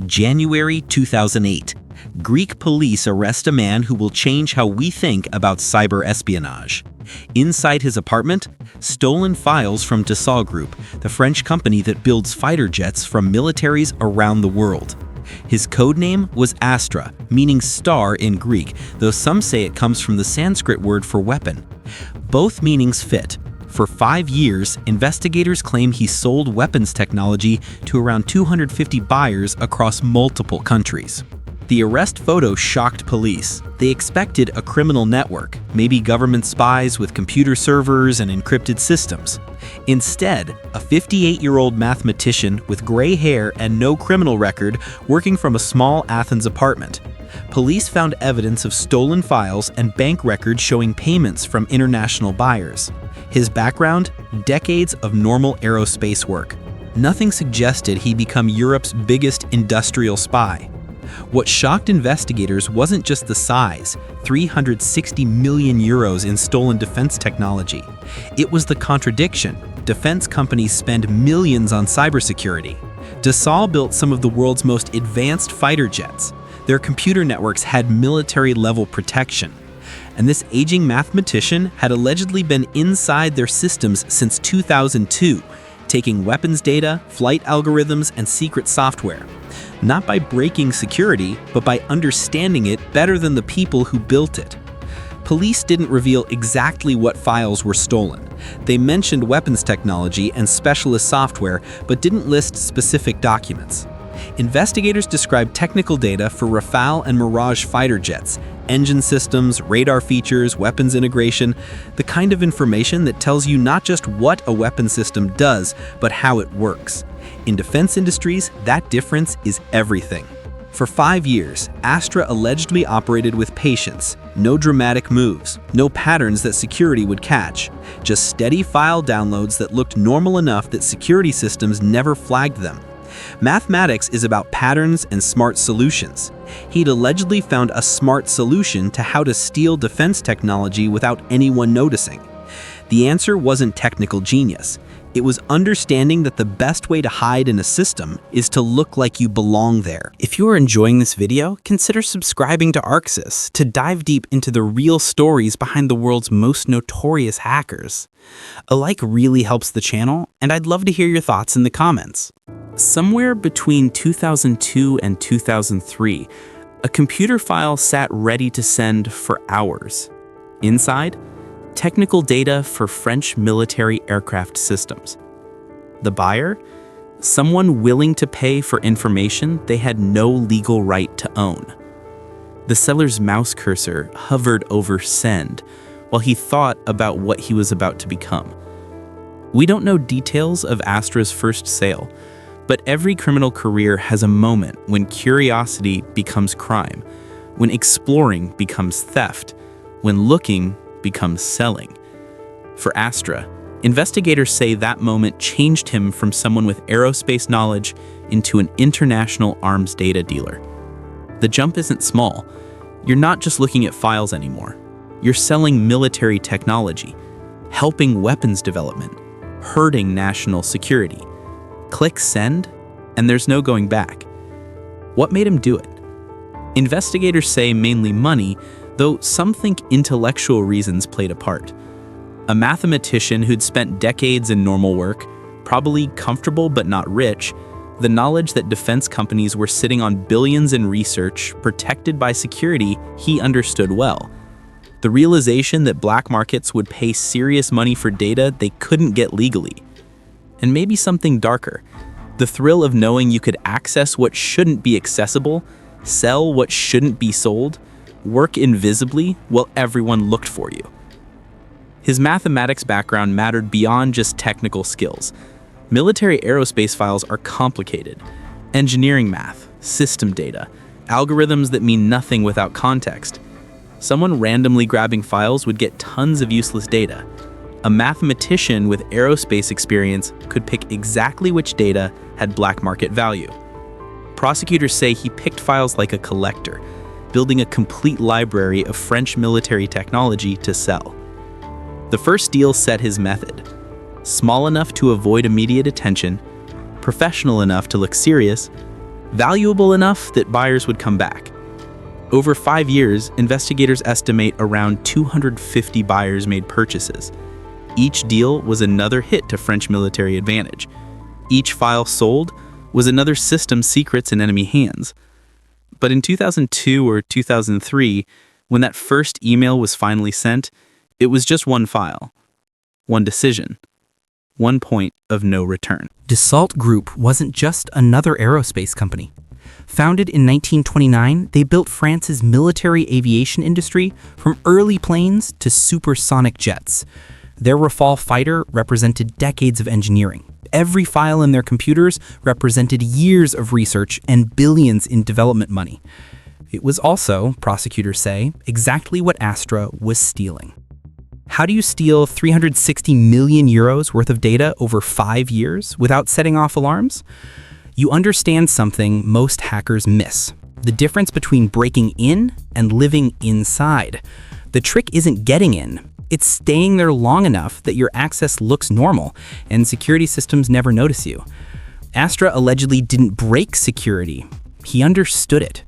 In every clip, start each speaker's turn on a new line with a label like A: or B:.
A: January 2008. Greek police arrest a man who will change how we think about cyber-espionage. Inside his apartment, stolen files from Dassault Group, the French company that builds fighter jets from militaries around the world. His codename was ASTRA, meaning star in Greek, though some say it comes from the Sanskrit word for weapon. Both meanings fit. For 5 years, investigators claim he sold weapons technology to around 250 buyers across multiple countries. The arrest photo shocked police. They expected a criminal network, maybe government spies with computer servers and encrypted systems. Instead, a 58-year-old mathematician with gray hair and no criminal record working from a small Athens apartment. Police found evidence of stolen files and bank records showing payments from international buyers. His background? Decades of normal aerospace work. Nothing suggested he'd become Europe's biggest industrial spy. What shocked investigators wasn't just the size, 360 million euros in stolen defense technology. It was the contradiction. Defense companies spend millions on cybersecurity. Dassault built some of the world's most advanced fighter jets. Their computer networks had military-level protection. And this aging mathematician had allegedly been inside their systems since 2002, taking weapons data, flight algorithms, and secret software. Not by breaking security, but by understanding it better than the people who built it. Police didn't reveal exactly what files were stolen. They mentioned weapons technology and specialist software, but didn't list specific documents. Investigators described technical data for Rafale and Mirage fighter jets, engine systems, radar features, weapons integration, the kind of information that tells you not just what a weapon system does, but how it works. In defense industries, that difference is everything. For 5 years, ASTRA allegedly operated with patience, no dramatic moves, no patterns that security would catch, just steady file downloads that looked normal enough that security systems never flagged them. Mathematics is about patterns and smart solutions. He'd allegedly found a smart solution to how to steal defense technology without anyone noticing. The answer wasn't technical genius. It was understanding that the best way to hide in a system is to look like you belong there. If you are enjoying this video, consider subscribing to Arxis to dive deep into the real stories behind the world's most notorious hackers. A like really helps the channel, and I'd love to hear your thoughts in the comments. Somewhere between 2002 and 2003, a computer file sat ready to send for hours. Inside, technical data for French military aircraft systems. The buyer? Someone willing to pay for information they had no legal right to own. The seller's mouse cursor hovered over send while he thought about what he was about to become. We don't know details of ASTRA's first sale, but every criminal career has a moment when curiosity becomes crime, when exploring becomes theft, when looking becomes selling. For ASTRA, investigators say that moment changed him from someone with aerospace knowledge into an international arms data dealer. The jump isn't small. You're not just looking at files anymore. You're selling military technology, helping weapons development, hurting national security. Click send, and there's no going back. What made him do it? Investigators say mainly money, though some think intellectual reasons played a part. A mathematician who'd spent decades in normal work, probably comfortable but not rich, the knowledge that defense companies were sitting on billions in research protected by security he understood well. The realization that black markets would pay serious money for data they couldn't get legally. And maybe something darker, the thrill of knowing you could access what shouldn't be accessible, sell what shouldn't be sold, work invisibly while everyone looked for you. His mathematics background mattered beyond just technical skills. Military aerospace files are complicated. Engineering math, system data, algorithms that mean nothing without context. Someone randomly grabbing files would get tons of useless data. A mathematician with aerospace experience could pick exactly which data had black market value. Prosecutors say he picked files like a collector, building a complete library of French military technology to sell. The first deal set his method. Small enough to avoid immediate attention, professional enough to look serious,
B: valuable enough that buyers would come back. Over 5 years, investigators estimate around 250 buyers made purchases. Each deal was another hit to French military advantage. Each file sold was another system's secrets in enemy hands. But in 2002 or 2003, when that first email was finally sent, it was just one file, one decision, one point of no return.
C: Dassault Group wasn't just another aerospace company. Founded in 1929, they built France's military aviation industry from early planes to supersonic jets. Their Rafale fighter represented decades of engineering. Every file in their computers represented years of research and billions in development money. It was also, prosecutors say, exactly what ASTRA was stealing. How do you steal 360 million euros worth of data over 5 years without setting off alarms? You understand something most hackers miss: the difference between breaking in and living inside. The trick isn't getting in. It's staying there long enough that your access looks normal and security systems never notice you. ASTRA allegedly didn't break security. He understood it.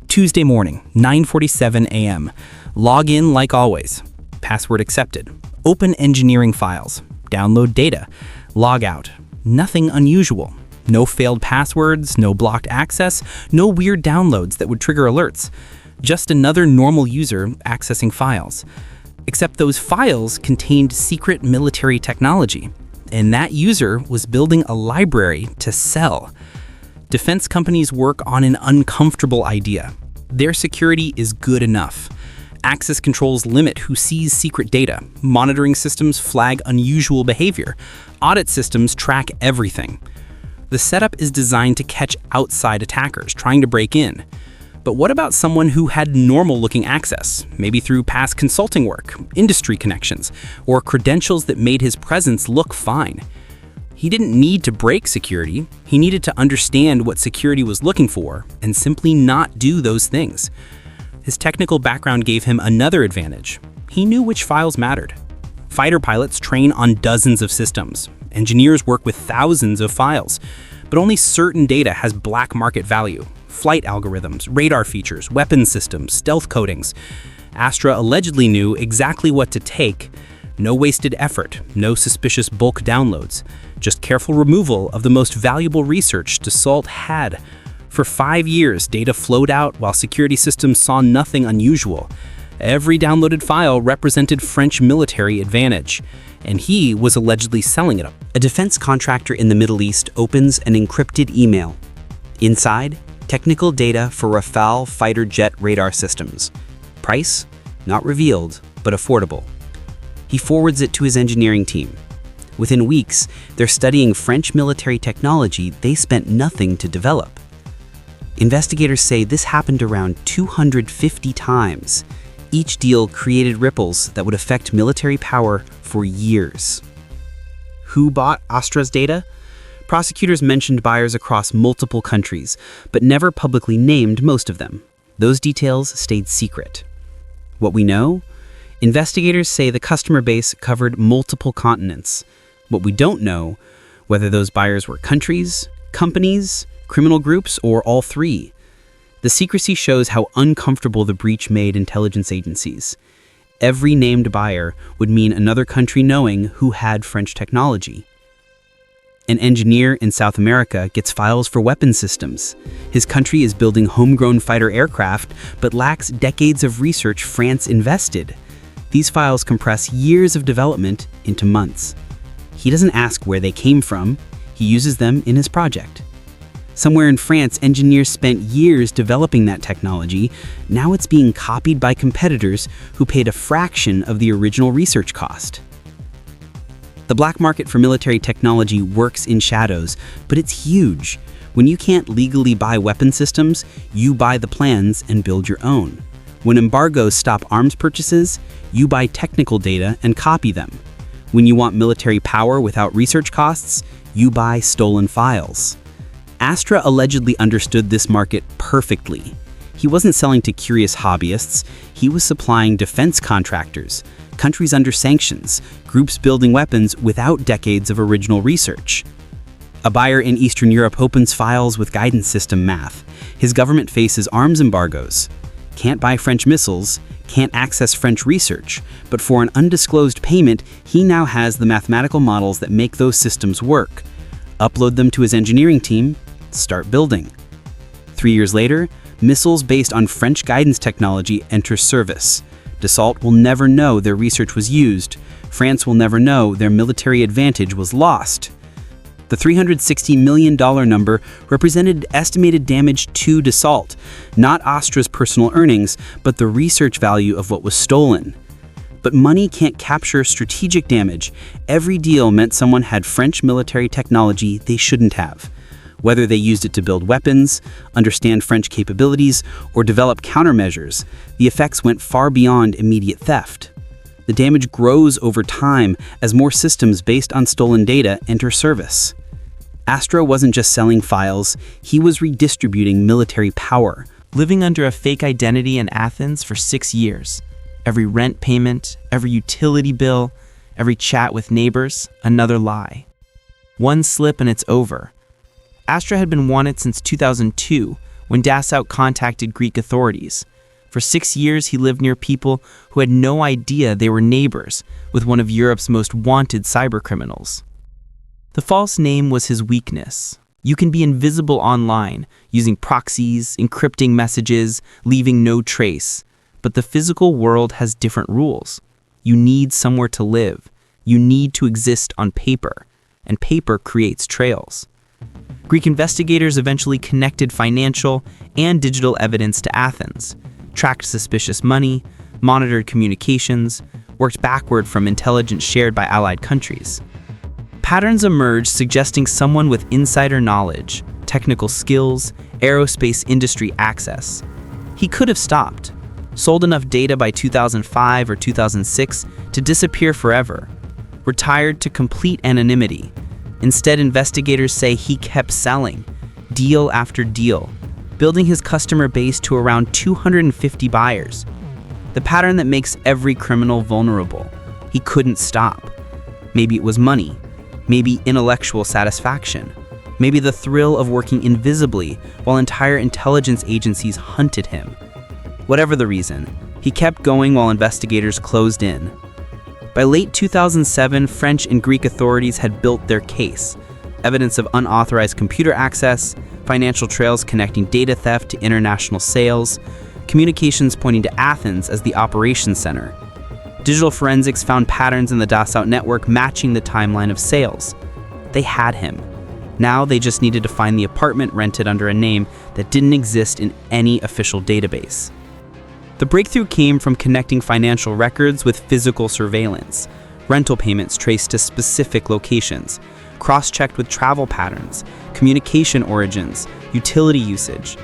C: Tuesday morning, 9:47 a.m. Log in like always. Password accepted. Open engineering files. Download data. Log out. Nothing unusual. No failed passwords, no blocked access, no weird downloads that would trigger alerts. Just another normal user accessing files. Except those files contained secret military technology, and that user was building a library to sell. Defense companies work on an uncomfortable idea. Their security is good enough. Access controls limit who sees secret data. Monitoring systems flag unusual behavior. Audit systems track everything. The setup is designed to catch outside attackers trying to break in. But what about someone who had normal-looking access, maybe through past consulting work, industry connections, or credentials that made his presence look fine? He didn't need to break security. He needed to understand what security was looking for and simply not do those things. His technical background gave him another advantage. He knew which files mattered. Fighter pilots train on dozens of systems. Engineers work with thousands of files, but only certain data has black market value. Flight algorithms, radar features, weapons systems, stealth codings. ASTRA allegedly knew exactly what to take. No wasted effort, no suspicious bulk downloads, just careful removal of the most valuable research Dassault had. For 5 years, data flowed out while security systems saw nothing unusual. Every downloaded file represented French military advantage, and he was allegedly selling it.
D: A defense contractor in the Middle East opens an encrypted email. Inside, technical data for Rafale fighter jet radar systems. Price? Not revealed, but affordable. He forwards it to his engineering team. Within weeks, they're studying French military technology they spent nothing to develop. Investigators say this happened around 250 times. Each deal created ripples that would affect military power for years. Who bought ASTRA's data? Prosecutors mentioned buyers across multiple countries, but never publicly named most of them. Those details stayed secret. What we know? Investigators say the customer base covered multiple continents. What we don't know, whether those buyers were countries, companies, criminal groups, or all three. The secrecy shows how uncomfortable the breach made intelligence agencies. Every named buyer would mean another country knowing who had French technology. An engineer in South America gets files for weapon systems. His country is building homegrown fighter aircraft, but lacks decades of research France invested. These files compress years of development into months. He doesn't ask where they came from. He uses them in his project. Somewhere in France, engineers spent years developing that technology. Now it's being copied by competitors who paid a fraction of the original research cost. The black market for military technology works in shadows, but it's huge. When you can't legally buy weapon systems, you buy the plans and build your own. When embargoes stop arms purchases, you buy technical data and copy them. When you want military power without research costs, you buy stolen files. ASTRA allegedly understood this market perfectly. He wasn't selling to curious hobbyists. He was supplying defense contractors, countries under sanctions, groups building weapons without decades of original research. A buyer in Eastern Europe opens files with guidance system math. His government faces arms embargoes. Can't buy French missiles, can't access French research, but for an undisclosed payment, he now has the mathematical models that make those systems work. Upload them to his engineering team, start building. 3 years later, missiles based on French guidance technology enter service. Dassault will never know their research was used. France will never know their military advantage was lost. The $360 million number represented estimated damage to Dassault, not ASTRA's personal earnings, but the research value of what was stolen. But money can't capture strategic damage. Every deal meant someone had French military technology they shouldn't have. Whether they used it to build weapons, understand French capabilities, or develop countermeasures, the effects went far beyond immediate theft. The damage grows over time as more systems based on stolen data enter service. ASTRA wasn't just selling files, he was redistributing military power.
C: Living under a fake identity in Athens for 6 years. Every rent payment, every utility bill, every chat with neighbors, another lie. One slip and it's over. ASTRA had been wanted since 2002, when Dassault contacted Greek authorities. For 6 years, he lived near people who had no idea they were neighbors with one of Europe's most wanted cybercriminals. The false name was his weakness. You can be invisible online, using proxies, encrypting messages, leaving no trace. But the physical world has different rules. You need somewhere to live. You need to exist on paper, and paper creates trails. Greek investigators eventually connected financial and digital evidence to Athens, tracked suspicious money, monitored communications, worked backward from intelligence shared by allied countries. Patterns emerged suggesting someone with insider knowledge, technical skills, aerospace industry access. He could have stopped, sold enough data by 2005 or 2006 to disappear forever, retired to complete anonymity. Instead, investigators say he kept selling, deal after deal, building his customer base to around 250 buyers. The pattern that makes every criminal vulnerable. He couldn't stop. Maybe it was money, maybe intellectual satisfaction, maybe the thrill of working invisibly while entire intelligence agencies hunted him. Whatever the reason, he kept going while investigators closed in. By late 2007, French and Greek authorities had built their case. Evidence of unauthorized computer access, financial trails connecting data theft to international sales, communications pointing to Athens as the operations center. Digital forensics found patterns in the Dassault network matching the timeline of sales. They had him. Now they just needed to find the apartment rented under a name that didn't exist in any official database. The breakthrough came from connecting financial records with physical surveillance, rental payments traced to specific locations, cross-checked with travel patterns, communication origins, utility usage.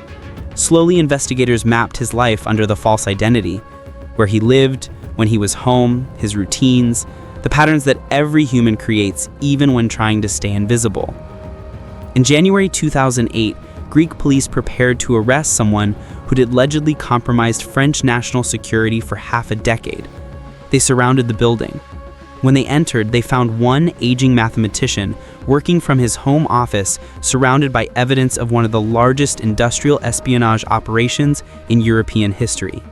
C: Slowly, investigators mapped his life under the false identity, where he lived, when he was home, his routines, the patterns that every human creates even when trying to stay invisible. In January 2008, Greek police prepared to arrest someone who'd allegedly compromised French national security for half a decade. They surrounded the building. When they entered, they found one aging mathematician working from his home office, surrounded by evidence of one of the largest industrial espionage operations in European history.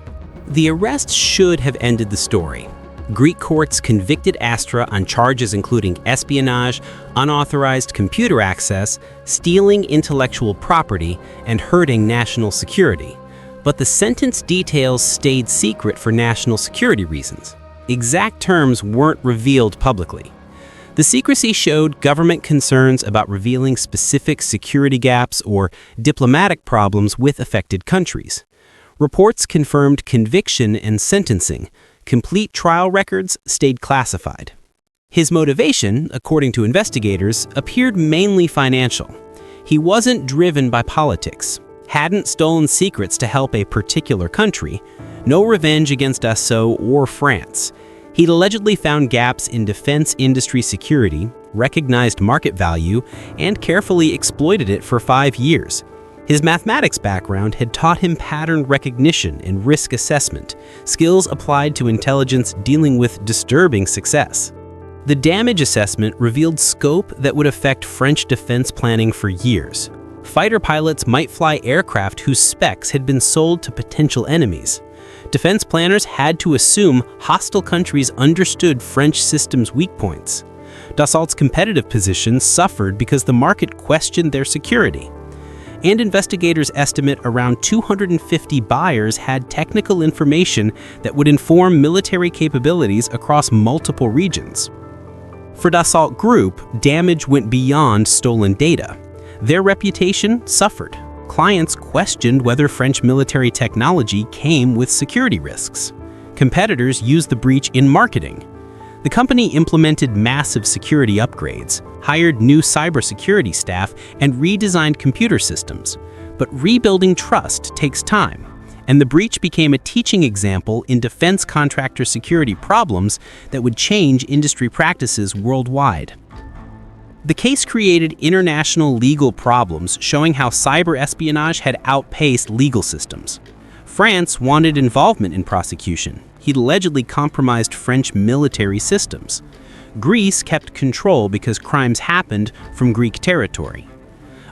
D: The arrest should have ended the story. Greek courts convicted ASTRA on charges including espionage, unauthorized computer access, stealing intellectual property, and hurting national security. But the sentence details stayed secret for national security reasons. Exact terms weren't revealed publicly. The secrecy showed government concerns about revealing specific security gaps or diplomatic problems with affected countries. Reports confirmed conviction and sentencing. Complete trial records stayed classified. His motivation, according to investigators, appeared mainly financial. He wasn't driven by politics, hadn't stolen secrets to help a particular country, no revenge against Dassault or France. He'd allegedly found gaps in defense industry security, recognized market value, and carefully exploited it for 5 years. His mathematics background had taught him pattern recognition and risk assessment, skills applied to intelligence dealing with disturbing success.
B: The damage assessment revealed scope that would affect French defense planning for years. Fighter pilots might fly aircraft whose specs had been sold to potential enemies. Defense planners had to assume hostile countries understood French systems' weak points. Dassault's competitive position suffered because the market questioned their security. And investigators estimate around 250 buyers had technical information that would inform military capabilities across multiple regions. For Dassault Group, damage went beyond stolen data. Their reputation suffered. Clients questioned whether French military technology came with security risks. Competitors used the breach in marketing. The company implemented massive security upgrades, hired new cybersecurity staff, and redesigned computer systems. But rebuilding trust takes time, and the breach became a teaching example in defense contractor security problems that would change industry practices worldwide. The case created international legal problems showing how cyber espionage had outpaced legal systems. France wanted involvement in prosecution. He'd allegedly compromised French military systems. Greece kept control because crimes happened from Greek territory.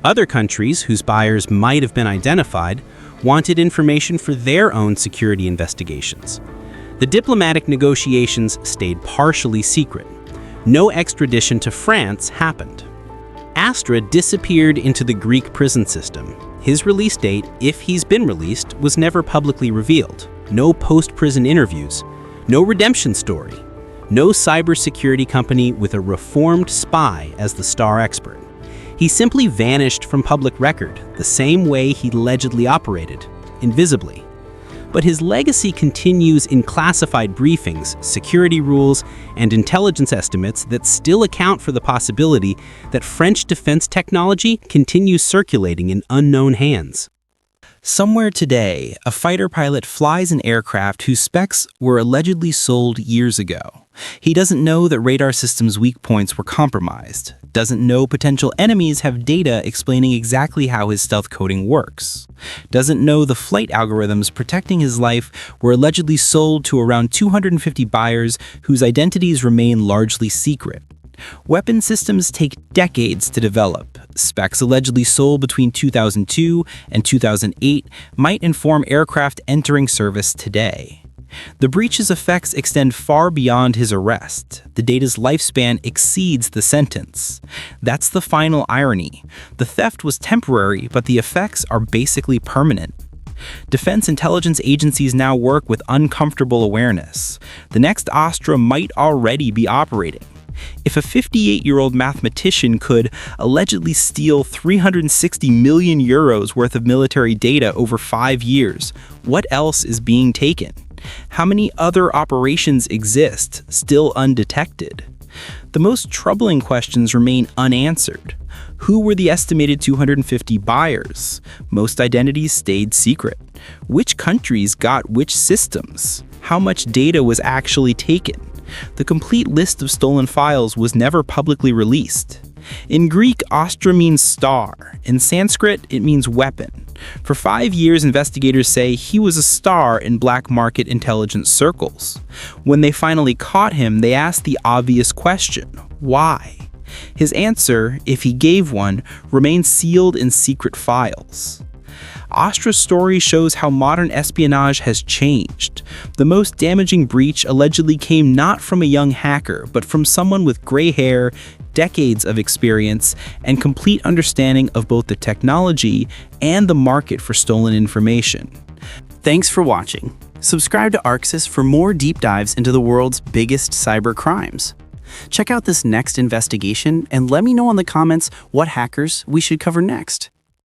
B: Other countries, whose buyers might have been identified, wanted information for their own security investigations. The diplomatic negotiations stayed partially secret. No extradition to France happened. ASTRA disappeared into the Greek prison system. His release date, if he's been released, was never publicly revealed. No post-prison interviews. No redemption story. No cybersecurity company with a reformed spy as the star expert. He simply vanished from public record, the same way he allegedly operated, invisibly. But his legacy continues in classified briefings, security rules, and intelligence estimates that still account for the possibility that French defense technology continues circulating in unknown hands.
C: Somewhere today, a fighter pilot flies an aircraft whose specs were allegedly sold years ago. He doesn't know that radar systems' weak points were compromised, doesn't know potential enemies have data explaining exactly how his stealth coding works, doesn't know the flight algorithms protecting his life were allegedly sold to around 250 buyers whose identities remain largely secret. Weapon systems take decades to develop. Specs allegedly sold between 2002 and 2008 might inform aircraft entering service today. The breach's effects extend far beyond his arrest. The data's lifespan exceeds the sentence. That's the final irony. The theft was temporary, but the effects are basically permanent. Defense intelligence agencies now work with uncomfortable awareness. The next ASTRA might already be operating. If a 58-year-old mathematician could allegedly steal 360 million euros worth of military data over 5 years, what else is being taken? How many other operations exist, still undetected? The most troubling questions remain unanswered. Who were the estimated 250 buyers? Most identities stayed secret. Which countries got which systems? How much data was actually taken? The complete list of stolen files was never publicly released. In Greek, astra means star. In Sanskrit, it means weapon. For 5 years, investigators say he was a star in black market intelligence circles. When they finally caught him, they asked the obvious question: why? His answer, if he gave one, remains sealed in secret files. ASTRA's story shows how modern espionage has changed. The most damaging breach allegedly came not from a young hacker, but from someone with gray hair, decades of experience, and complete understanding of both the technology and the market for stolen information.
D: Thanks for watching. Subscribe to Arxis for more deep dives into the world's biggest cyber crimes. Check out this next investigation and let me know in the comments what hackers we should cover next.